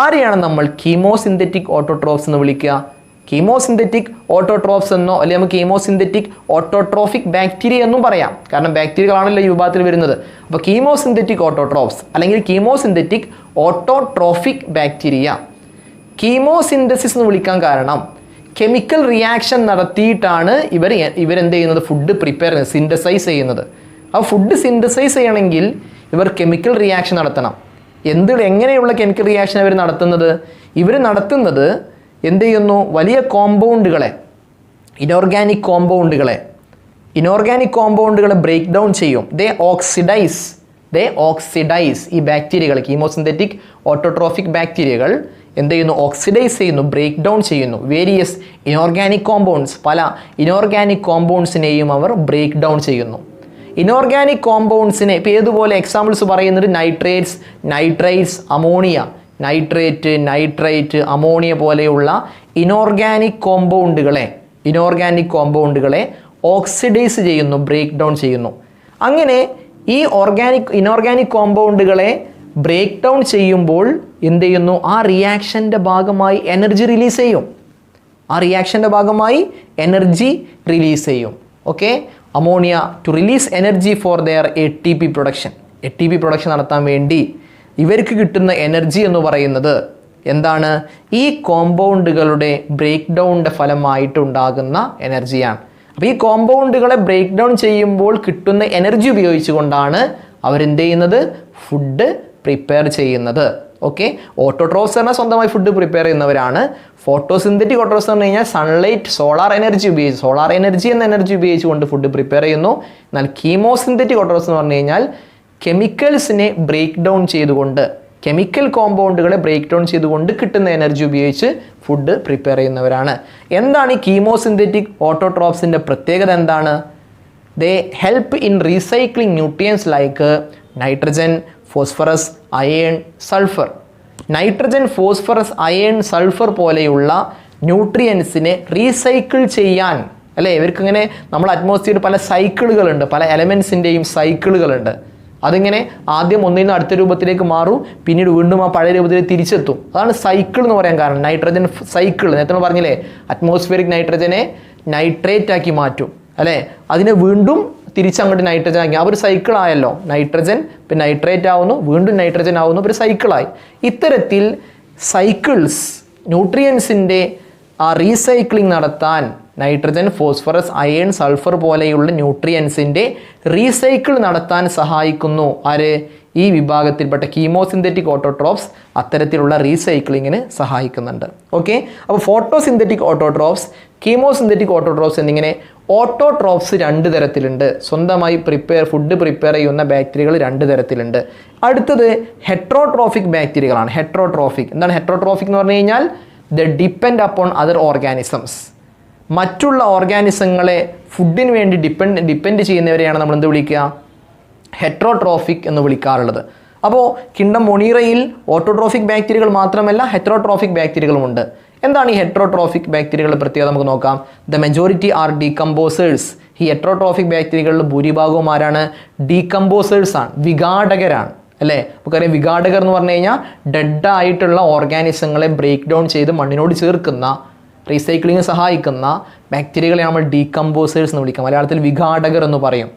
ആരെയാണ് നമ്മൾ കീമോസിന്തറ്റിക് ഓട്ടോട്രോഫ്സ് എന്ന് വിളിക്കുക? കീമോസിന്തറ്റിക് ഓട്ടോട്രോഫ്സ് എന്നോ അല്ലെങ്കിൽ നമുക്ക് കീമോസിന്തറ്റിക് ഓട്ടോട്രോഫിക് ബാക്ടീരിയ എന്നും പറയാം. കാരണം ബാക്ടീരിയകളാണല്ലോ ഈ വിഭാഗത്തിൽ വരുന്നത്. അപ്പോൾ കീമോസിന്തറ്റിക് ഓട്ടോട്രോഫ്സ് അല്ലെങ്കിൽ കീമോസിന്തറ്റിക് ഓട്ടോട്രോഫിക് ബാക്ടീരിയ. കീമോസിന്തസിസ് എന്ന് വിളിക്കാൻ കാരണം കെമിക്കൽ റിയാക്ഷൻ നടത്തിയിട്ടാണ് ഇവരെന്ത് ചെയ്യുന്നത്? ഫുഡ് പ്രിപ്പയർ ചെയ്യുന്നത്, സിന്തസൈസ് ചെയ്യുന്നത്. ആ ഫുഡ് സിന്തസൈസ് ചെയ്യണമെങ്കിൽ ഇവർ കെമിക്കൽ റിയാക്ഷൻ നടത്തണം. എങ്ങനെയുള്ള കെമിക്കൽ റിയാക്ഷൻ അവർ നടത്തുന്നത്? ഇവർ നടത്തുന്നത് എന്ത് ചെയ്യുന്നു? വലിയ കോമ്പൗണ്ടുകളെ, ഇനോർഗാനിക് കോമ്പൗണ്ടുകളെ ബ്രേക്ക് ഡൗൺ ചെയ്യും. ദേ ഓക്സിഡൈസ് ഈ ബാക്ടീരിയകൾ, കീമോസിന്തറ്റിക് ഓട്ടോട്രോഫിക് ബാക്ടീരിയകൾ എന്ത് ചെയ്യുന്നു? ഓക്സിഡൈസ് ചെയ്യുന്നു, ബ്രേക്ക് ഡൗൺ ചെയ്യുന്നു. വേരിയസ് ഇനോർഗാനിക് കോമ്പൗണ്ട്സ്, പല ഇനോർഗാനിക് കോമ്പൗണ്ട്സിനെയും അവർ ബ്രേക്ക് ഡൗൺ ചെയ്യുന്നു. ഇനോർഗാനിക് കോമ്പൗണ്ട്സിനെ ഇപ്പോൾ ഏതുപോലെ എക്സാമ്പിൾസ് പറയുന്നത് നൈട്രൈറ്റ്സ്, അമോണിയ, നൈട്രേറ്റ്, അമോണിയ പോലെയുള്ള ഇനോർഗാനിക് കോമ്പൗണ്ടുകളെ ഓക്സിഡൈസ് ചെയ്യുന്നു, ബ്രേക്ക് ഡൗൺ ചെയ്യുന്നു. അങ്ങനെ ഈ ഇനോർഗാനിക് കോമ്പൗണ്ടുകളെ ബ്രേക്ക് ഡൗൺ ചെയ്യുമ്പോൾ എന്ത് ചെയ്യുന്നു? ആ റിയാക്ഷൻ്റെ ഭാഗമായി എനർജി റിലീസ് ചെയ്യും. Okay, ammonia to release energy for their ATP production നടത്താൻ വേണ്ടി ഇവർക്ക് കിട്ടുന്ന എനർജി എന്ന് പറയുന്നത് എന്താണ്? ഈ കോമ്പൗണ്ടുകളുടെ ബ്രേക്ക് ഡൗണിൻ്റെ ഫലമായിട്ടുണ്ടാകുന്ന എനർജിയാണ്. അപ്പോൾ ഈ കോമ്പൗണ്ടുകളെ ബ്രേക്ക് ഡൗൺ ചെയ്യുമ്പോൾ കിട്ടുന്ന എനർജി ഉപയോഗിച്ചുകൊണ്ടാണ് അവരെന്ത് ചെയ്യുന്നത്, ഫുഡ് പ്രിപ്പയർ ചെയ്യുന്നത്. ഓക്കെ, ഓട്ടോട്രോഫ്സ് പറഞ്ഞാൽ സ്വന്തമായി ഫുഡ് പ്രിപ്പയർ ചെയ്യുന്നവരാണ്. ഫോട്ടോസിന്തറ്റിക് ഓട്ടോട്രോഫ്സ് എന്ന് പറഞ്ഞു കഴിഞ്ഞാൽ സൺലൈറ്റ്, സോളാർ എനർജി എന്ന എനർജി ഉപയോഗിച്ചുകൊണ്ട് ഫുഡ് പ്രിപ്പയർ ചെയ്യുന്നു. എന്നാൽ കീമോസിന്തറ്റിക് ഓട്ടോട്രോഫ്സ് എന്ന് പറഞ്ഞു കഴിഞ്ഞാൽ കെമിക്കൽസിനെ ബ്രേക്ക് ഡൗൺ ചെയ്തുകൊണ്ട്, കെമിക്കൽ കോമ്പൗണ്ടുകളെ ബ്രേക്ക് ഡൗൺ ചെയ്തുകൊണ്ട് കിട്ടുന്ന എനർജി ഉപയോഗിച്ച് ഫുഡ് പ്രിപ്പയർ ചെയ്യുന്നവരാണ്. എന്താണ് ഈ കീമോസിന്തറ്റിക് ഓട്ടോട്രോഫ്സിൻ്റെ പ്രത്യേകത എന്താണ്? ദേ help in recycling nutrients like nitrogen, phosphorus, iron, sulphur. Nitrogen, phosphorus, iron, sulphur പോലെയുള്ള ന്യൂട്രിയൻസിനെ റീസൈക്കിൾ ചെയ്യാൻ, അല്ലേ? ഇവർക്കിങ്ങനെ നമ്മുടെ അറ്റ്മോസ്ഫിയറിൽ പല സൈക്കിളുകളുണ്ട്, പല എലമെൻസിൻ്റെയും സൈക്കിളുകളുണ്ട്. അതിങ്ങനെ ആദ്യം ഒന്നിൽ നിന്ന് അടുത്ത രൂപത്തിലേക്ക് മാറും, പിന്നീട് വീണ്ടും ആ പഴയ രൂപത്തിലേക്ക് തിരിച്ചെത്തും. അതാണ് സൈക്കിൾ എന്ന് പറയാൻ കാരണം. നൈട്രജൻ സൈക്കിൾ, നേരത്തെ നമ്മൾ പറഞ്ഞില്ലേ, അറ്റ്മോസ്ഫിയറിക് നൈട്രജനെ നൈട്രേറ്റ് ആക്കി മാറ്റും, അല്ലേ? അതിനെ വീണ്ടും തിരിച്ചങ്ങോട്ട് നൈട്രജൻ ആക്കി. ആ ഒരു സൈക്കിൾ ആയല്ലോ. നൈട്രജൻ പിന്നെ നൈട്രേറ്റ് ആവുന്നു, വീണ്ടും നൈട്രജൻ ആവുന്നു, ഒരു സൈക്കിളായി. ഇത്തരത്തിൽ സൈക്കിൾസ്, ന്യൂട്രിയൻസിൻ്റെ ആ റീസൈക്ലിംഗ് നടത്താൻ നൈട്രജൻ, ഫോസ്ഫറസ്, അയേൺ, സൾഫർ പോലെയുള്ള ന്യൂട്രിയൻസിൻ്റെ റീസൈക്കിൾ നടത്താൻ സഹായിക്കുന്നു. ആര്? ഈ വിഭാഗത്തിൽപ്പെട്ട കീമോസിന്തറ്റിക് ഓട്ടോട്രോഫ്സ് അത്തരത്തിലുള്ള റീസൈക്ലിങ്ങിന് സഹായിക്കുന്നുണ്ട്. ഓക്കെ, അപ്പോൾ ഫോട്ടോസിന്തറ്റിക് ഓട്ടോട്രോഫ്സ്, കീമോസിന്തറ്റിക് ഓട്ടോട്രോഫ്സ് എന്നിങ്ങനെ ഓട്ടോട്രോഫ്സ് 2 തരത്തിലുണ്ട്. സ്വന്തമായി ഫുഡ് പ്രിപ്പയർ ചെയ്യുന്ന ബാക്ടീരിയകൾ 2 തരത്തിലുണ്ട്. അടുത്തത് ഹെട്രോട്രോഫിക് ബാക്ടീരിയകളാണ്. ഹെട്രോട്രോഫിക് എന്താണ്? ഹെട്രോട്രോഫിക് എന്ന് പറഞ്ഞു കഴിഞ്ഞാൽ the depend upon other organisms. മറ്റുള്ള ഓർഗാനിസങ്ങളെ ഫുഡിന് വേണ്ടി ഡിപ്പെൻഡ് ചെയ്യുന്നവരെയാണ് നമ്മൾ എന്ത് വിളിക്കുക? ഹെട്രോട്രോഫിക് എന്ന് വിളിക്കാറുള്ളത്. അപ്പോൾ കിങ്ഡം മൊണീറയിൽ ഓട്ടോട്രോഫിക് ബാക്ടീരിയകൾ മാത്രമല്ല ഹെട്രോട്രോഫിക് ബാക്ടീരിയകളുമുണ്ട്. എന്താണ് ഈ ഹെട്രോട്രോഫിക് ബാക്ടീരിയകളുടെ പ്രത്യേകത നമുക്ക് നോക്കാം. The majority are decomposers. ഈ ഹെട്രോട്രോഫിക് ബാക്ടീരിയകളിൽ ഭൂരിഭാഗവും ആരാണ്? ഡീകമ്പോസേഴ്സ് ആണ്, വിഘാടകരാണ്, അല്ലേ? നമുക്കറിയാം വിഘാടകർ എന്ന് പറഞ്ഞു കഴിഞ്ഞാൽ ഡെഡ് ആയിട്ടുള്ള ഓർഗാനിസങ്ങളെ ബ്രേക്ക് ഡൗൺ ചെയ്ത് മണ്ണിനോട് ചേർക്കുന്ന, റീസൈക്ലിങ്ങിന് സഹായിക്കുന്ന ബാക്ടീരിയകളെ നമ്മൾ ഡീകമ്പോസേഴ്സ് എന്ന് വിളിക്കാം. മലയാളത്തിൽ വിഘാടകർ എന്ന് പറയും.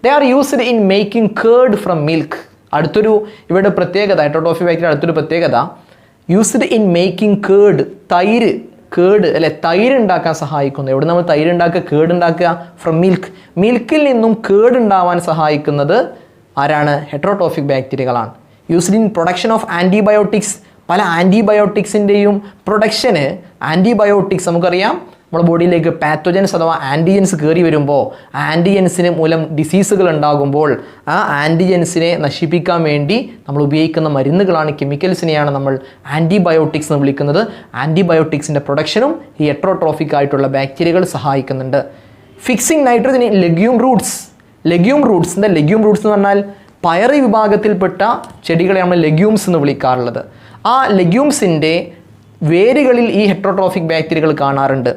They are used in making curd from milk. അടുത്തൊരു ഇവരുടെ പ്രത്യേകത, ഹെട്രോട്രോഫിക് ബാക്ടീരിയ അടുത്തൊരു പ്രത്യേകത, യൂസ്ഡ് ഇൻ മേക്കിംഗ് കേർഡ്, തൈര്, കേർഡ്, അല്ലെ? തൈര് ഉണ്ടാക്കാൻ സഹായിക്കുന്നു. എവിടെ നമ്മൾ തൈര് ഉണ്ടാക്കുക, കേർഡ് ഉണ്ടാക്കുക? From milk. മിൽക്കിൽ നിന്നും കേർഡ് ഉണ്ടാവാൻ സഹായിക്കുന്നത് ആരാണ്? ഹെട്രോട്രോഫിക് ബാക്ടീരിയകളാണ്. Used in production of antibiotics. പല ആൻറ്റിബയോട്ടിക്സിൻ്റെയും പ്രൊഡക്ഷന്, ആൻറ്റിബയോട്ടിക്സ് നമുക്കറിയാം നമ്മുടെ ബോഡിയിലേക്ക് പാത്തോജൻസ് അഥവാ ആൻറ്റിജൻസ് കയറി വരുമ്പോൾ, ആൻറ്റിജൻസിന് മൂലം ഡിസീസുകൾ ഉണ്ടാകുമ്പോൾ ആ ആൻറ്റിജൻസിനെ നശിപ്പിക്കാൻ വേണ്ടി നമ്മൾ ഉപയോഗിക്കുന്ന മരുന്നുകളാണ്, കെമിക്കൽസിനെയാണ് നമ്മൾ ആൻറ്റിബയോട്ടിക്സ് എന്ന് വിളിക്കുന്നത്. ആൻറ്റിബയോട്ടിക്സിൻ്റെ പ്രൊഡക്ഷനും ഈ ഹെട്രോട്രോഫിക് ആയിട്ടുള്ള ബാക്ടീരിയകൾ സഹായിക്കുന്നുണ്ട്. Fixing nitrogen in legume Roots. Legume Roots എന്ന് പറഞ്ഞാൽ പയർ വിഭാഗത്തിൽപ്പെട്ട ചെടികളെ നമ്മൾ ലെഗ്യൂംസ് എന്ന് വിളിക്കാറുള്ളത്. ആ ലെഗ്യൂംസിൻ്റെ വേരുകളിൽ ഈ ഹെട്രോട്രോഫിക് ബാക്ടീരിയകൾ കാണാറുണ്ട്.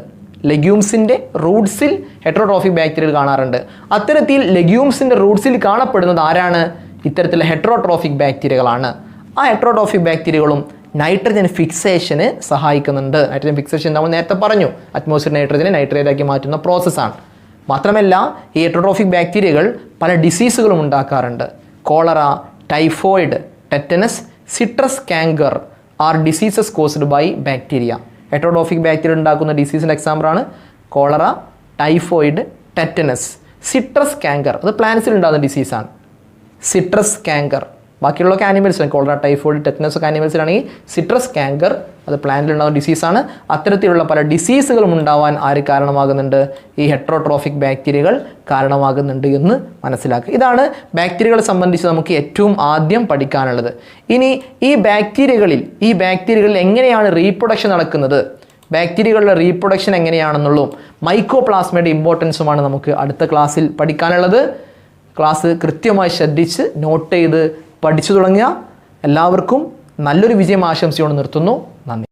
ലെഗ്യൂംസിൻ്റെ റൂട്ട്സിൽ ഹെട്രോട്രോഫിക് ബാക്ടീരിയകൾ കാണാറുണ്ട്. അത്തരത്തിൽ ലെഗ്യൂംസിൻ്റെ റൂട്ട്സിൽ കാണപ്പെടുന്നത് ആരാണ്? ഇത്തരത്തിലുള്ള ഹെട്രോട്രോഫിക് ബാക്ടീരിയകളാണ്. ആ ഹെട്രോട്രോഫിക് ബാക്ടീരിയകളും നൈട്രജൻ ഫിക്സേഷന് സഹായിക്കുന്നുണ്ട്. നൈട്രജൻ ഫിക്സേഷൻ നമ്മൾ നേരത്തെ പറഞ്ഞു, അറ്റ്മോസ്ഫിയർ നൈട്രജനെ നൈട്രേറ്റ് ആക്കി മാറ്റുന്ന പ്രോസസ്സാണ്. മാത്രമല്ല ഈ ഹെട്രോട്രോഫിക് ബാക്ടീരിയകൾ പല ഡിസീസുകളും ഉണ്ടാക്കാറുണ്ട്. Cholera, typhoid, tetanus, citrus canker are diseases caused by bacteria. Heterotrophic bacteria ഉണ്ടാക്കുന്ന ഡിസീസിൻ്റെ എക്സാമ്പിളാണ് cholera, typhoid, tetanus. Citrus canker അത് പ്ലാന്റ്സിൽ ഉണ്ടാകുന്ന ഡിസീസാണ്. സിട്രസ് കാങ്കർ ബാക്കിയുള്ളതൊക്കെ ആനിമൽസാണ്. കോളറ, ടൈഫോയിഡ്, ടെറ്റനസ് ഒക്കെ ആനിമൽസിലാണെങ്കിൽ സിട്രസ് കാങ്കർ അത് പ്ലാന്റിൽ ഉണ്ടാകുന്ന ഡിസീസാണ്. അത്തരത്തിലുള്ള പല ഡിസീസുകളും ഉണ്ടാവാൻ ആര് കാരണമാകുന്നുണ്ട്? ഈ ഹെട്രോട്രോഫിക് ബാക്ടീരിയകൾ കാരണമാകുന്നുണ്ട് എന്ന് മനസ്സിലാക്കുക. ഇതാണ് ബാക്ടീരിയകളെ സംബന്ധിച്ച് നമുക്ക് ഏറ്റവും ആദ്യം പഠിക്കാനുള്ളത്. ഇനി ഈ ബാക്ടീരിയകളിൽ എങ്ങനെയാണ് റീപ്രൊഡക്ഷൻ നടക്കുന്നത്, ബാക്ടീരിയകളുടെ റീപ്രൊഡക്ഷൻ എങ്ങനെയാണെന്നുള്ളതും മൈക്കോപ്ലാസ്മയുടെ ഇമ്പോർട്ടൻസുമാണ് നമുക്ക് അടുത്ത ക്ലാസ്സിൽ പഠിക്കാനുള്ളത്. ക്ലാസ് കൃത്യമായി ശ്രദ്ധിച്ച് നോട്ട് ചെയ്ത് പഠിച്ചു തുടങ്ങുക. എല്ലാവർക്കും നല്ലൊരു വിജയം ആശംസിച്ചുകൊണ്ട് നിർത്തുന്നു. നന്ദി.